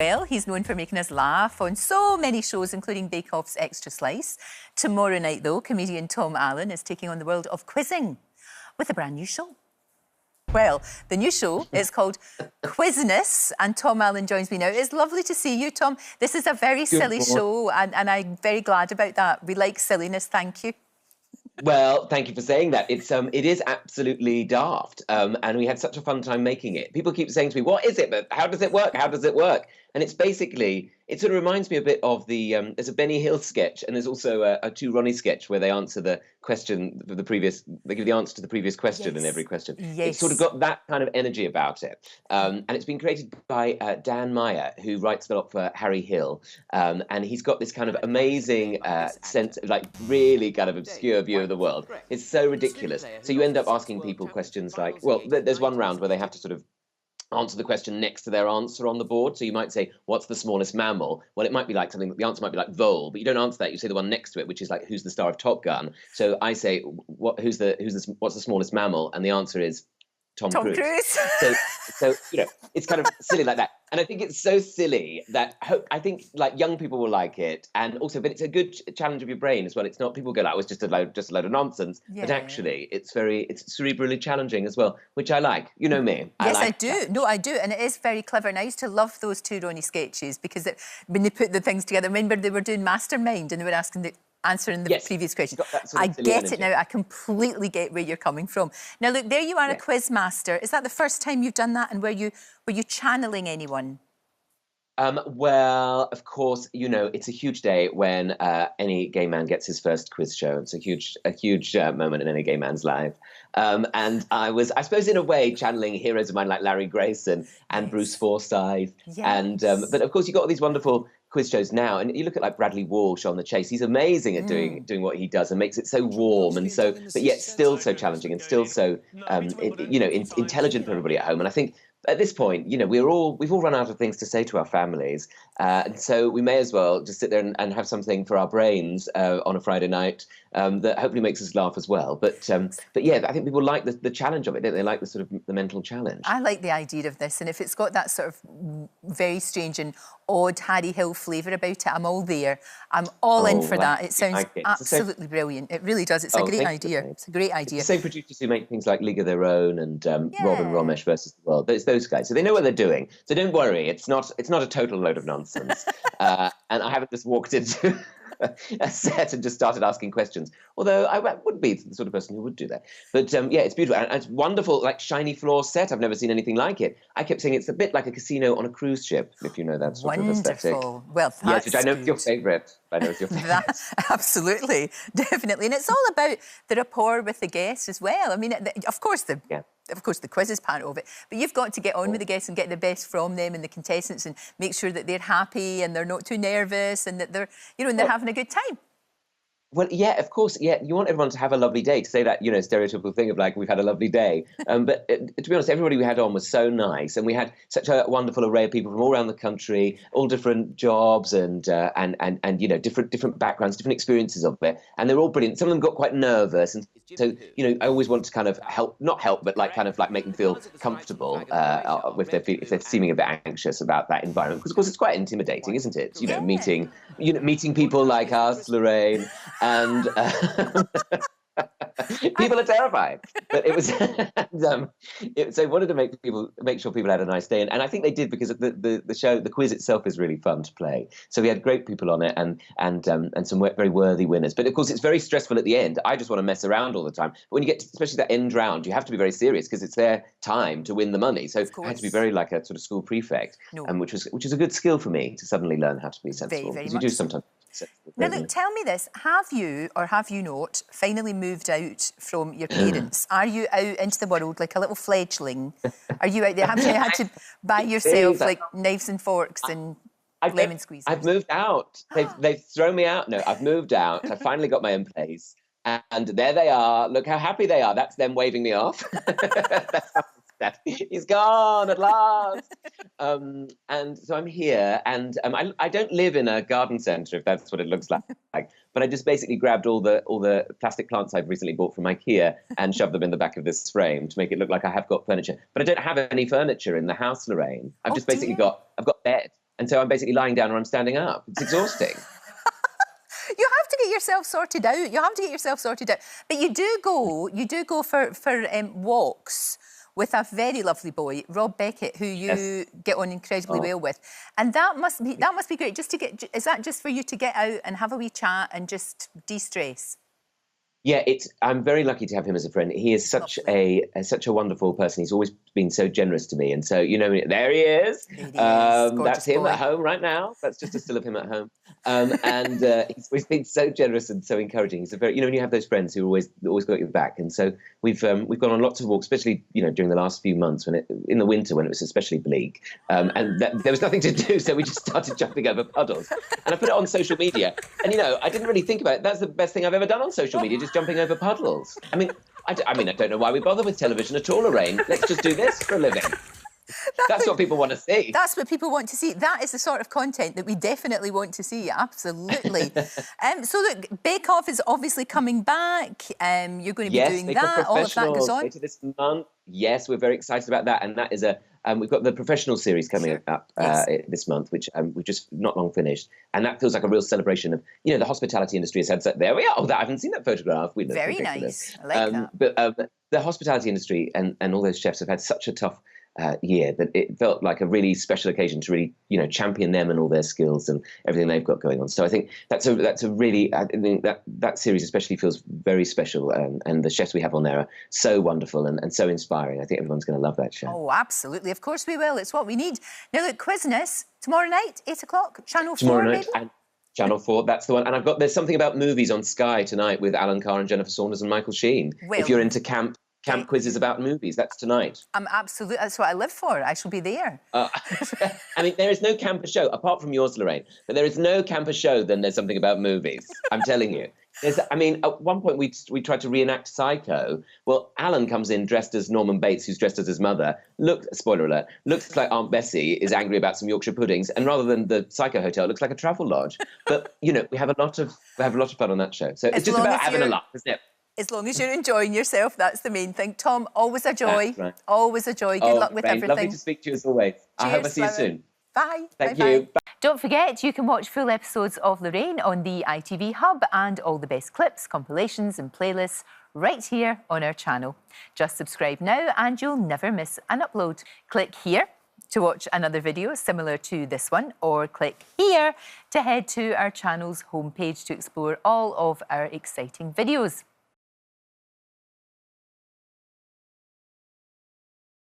Well, he's known for making us laugh on so many shows, including Bake Off's Extra Slice. Tomorrow night, though, comedian Tom Allen is taking on the world of quizzing with a brand new show. Well, the new show is called Quizness, and Tom Allen joins me now. It's lovely to see you, Tom. This is a very silly show, and I'm very glad about that. We like silliness, thank you. Well, thank you for saying that. It is absolutely daft, and we had such a fun time making it. People keep saying to me, "What is it? But how does it work? How does it work?" And it's basically, it sort of reminds me a bit of the there's a Benny Hill sketch, and there's also a Two Ronnie sketch where they answer the question for the previous. They give the answer to the previous question in every question. Yes. It's sort of got that kind of energy about it, and it's been created by Dan Meyer, who writes a lot for Harry Hill, and he's got this kind of amazing sense, like really kind of obscure view of the world. It's so ridiculous. So you end up asking people questions like, well, there's one round where they have to sort of answer the question next to their answer on the board. So you might say, what's the smallest mammal? Well, it might be like something, the answer might be like vole, but you don't answer that. You say the one next to it, which is like, who's the star of Top Gun? So I say, what's the smallest mammal? And the answer is Tom Cruise. So you know, it's kind of silly like that. And I think it's so silly that I think like young people will like it, and also, but it's a good challenge of your brain as well. It's not, people go like, it was just a load of nonsense, but actually it's cerebrally challenging as well, which I like. You know me. Yes, I do. No, I do, and it is very clever. And I used to love those Two Ronnie sketches because when they put the things together, remember they were doing Mastermind and they were answering the previous question. I get it now. I completely get where you're coming from. Now, look, there you are, a quiz master. Is that the first time you've done that? And were you channeling anyone? Well, of course, you know, it's a huge day when any gay man gets his first quiz show. It's a huge moment in any gay man's life. And I was, I suppose, in a way, channeling heroes of mine like Larry Grayson and Bruce Forsyth. And but of course, you've got all these wonderful quiz shows now, and you look at like Bradley Walsh on The Chase. He's amazing at doing what he does and makes it so warm and so, but yet still so challenging and still so intelligent for everybody at home. And I think at this point, you know, we've all run out of things to say to our families, and so we may as well just sit there and have something for our brains on a Friday night that hopefully makes us laugh as well. But yeah, I think people like the challenge of it, don't they? Like the sort of the mental challenge. I like the idea of this, and if it's got that sort of very strange and odd Harry Hill flavour about it, I'm all there. I'm all in for that. It sounds absolutely brilliant. It really does. It's a great idea. It's a great idea. It's the same producers who make things like League of Their Own and Rob and Ramesh versus the World. It's those guys, so they know what they're doing. So don't worry. It's not a total load of nonsense. And I haven't just walked into a set and just started asking questions. Although I would be the sort of person who would do that. But yeah, it's beautiful. And it's wonderful, like shiny floor set. I've never seen anything like it. I kept saying it's a bit like a casino on a cruise ship, if you know that sort of aesthetic. Wonderful. Well, that's yes, which I know is your favourite. I know it's your favourite. Absolutely, definitely. And it's all about the rapport with the guests as well. I mean, of course, the quiz is part of it, but you've got to get on with the guests and get the best from them and the contestants and make sure that they're happy and they're not too nervous and that they're, you know, and they're having a good time. Well, yeah, of course, yeah. You want everyone to have a lovely day, to say that, you know, stereotypical thing of like, we've had a lovely day. But to be honest, everybody we had on was so nice, and we had such a wonderful array of people from all around the country, all different jobs and you know, different backgrounds, different experiences of it, and they were all brilliant. Some of them got quite nervous, and so, you know, I always want to kind of not help, but like kind of like make them feel comfortable if they're seeming a bit anxious about that environment, because of course it's quite intimidating, isn't it? You know, meeting people like us, Lorraine. And people are terrified, but it was. So I wanted to make sure people had a nice day, and I think they did, because the show, the quiz itself is really fun to play. So we had great people on it, and some very worthy winners. But of course, it's very stressful at the end. I just want to mess around all the time. But when you get to, especially that end round, you have to be very serious because it's their time to win the money. So I had to be very like a sort of school prefect, which is a good skill for me to suddenly learn how to be sensible. Very you do sometimes. Now, look, tell me this. Have you, or have you not, finally moved out from your parents? Are you out into the world like a little fledgling? Are you out there? Have you had to buy yourself, like, knives and forks and lemon squeezers? I've moved out. They've thrown me out. No, I've moved out. I finally got my own place. And there they are. Look how happy they are. That's them waving me off. That's how he's gone at last. And so I'm here, and I don't live in a garden centre, if that's what it looks like. But I just basically grabbed all the plastic plants I've recently bought from IKEA and shoved them in the back of this frame to make it look like I have got furniture. But I don't have any furniture in the house, Lorraine. I've just basically got bed. And so I'm basically lying down or I'm standing up. It's exhausting. You have to get yourself sorted out. You have to get yourself sorted out. But you do go for walks with a very lovely boy, Rob Beckett, who you get on incredibly well with. And that must be great. Just to get, is that just for you to get out and have a wee chat and just de-stress? Yeah, I'm very lucky to have him as a friend. He is such a wonderful person. He's always been so generous to me. And so, you know, there he is. That's him at home right now. That's just a still of him at home. He's been so generous and so encouraging. He's a very, you know, when you have those friends who always got your back. And so we've gone on lots of walks, especially, you know, during the last few months in the winter when it was especially bleak. There was nothing to do, so we just started jumping over puddles. And I put it on social media. And, you know, I didn't really think about it. That's the best thing I've ever done on social media, just jumping over puddles. I mean, I don't know why we bother with television at all, Lorraine. Let's just do this for a living. That's what people want to see. That's what people want to see. That is the sort of content that we definitely want to see, absolutely. So look, Bake Off is obviously coming back. You're going to be doing that. All of that goes on. Later this month. Yes, we're very excited about that. And that is we've got the professional series coming up this month, which we've just not long finished. And that feels like a real celebration of, you know, the hospitality industry has had, there we are. Oh, I haven't seen that photograph. We look very ridiculous. Nice. I like that. But the hospitality industry and all those chefs have had such a tough year that it felt like a really special occasion to really, you know, champion them and all their skills and everything they've got going on. So I think that's a really, I think that series especially feels very special, and the chefs we have on there are so wonderful and so inspiring. I think everyone's going to love that show. Oh, absolutely. Of course we will. It's what we need. Now look, Quizness, tomorrow night, 8 o'clock, Channel 4, tomorrow night, maybe? and Channel 4, that's the one. And there's something about movies on Sky tonight with Alan Carr and Jennifer Saunders and Michael Sheen. Well, if you're into camp quizzes about movies, that's tonight. Absolutely, that's what I live for. I shall be there. I mean, there is no camper show, apart from yours, Lorraine, but there is no camper show than There's Something About Movies. I'm telling you. I mean, at one point we tried to reenact Psycho. Well, Alan comes in dressed as Norman Bates, who's dressed as his mother. Spoiler alert, looks like Aunt Bessie is angry about some Yorkshire puddings, and rather than the Psycho Hotel, it looks like a travel lodge. But, you know, we have a lot of fun on that show. So it's just about having a laugh, isn't it? As long as you're enjoying yourself, that's the main thing. Tom, always a joy. Right. Always a joy. Good luck with everything. Lovely to speak to you as always. I hope I see you soon. Bye. Thank you. Bye. Don't forget, you can watch full episodes of Lorraine on the ITV Hub and all the best clips, compilations and playlists right here on our channel. Just subscribe now and you'll never miss an upload. Click here to watch another video similar to this one, or click here to head to our channel's homepage to explore all of our exciting videos.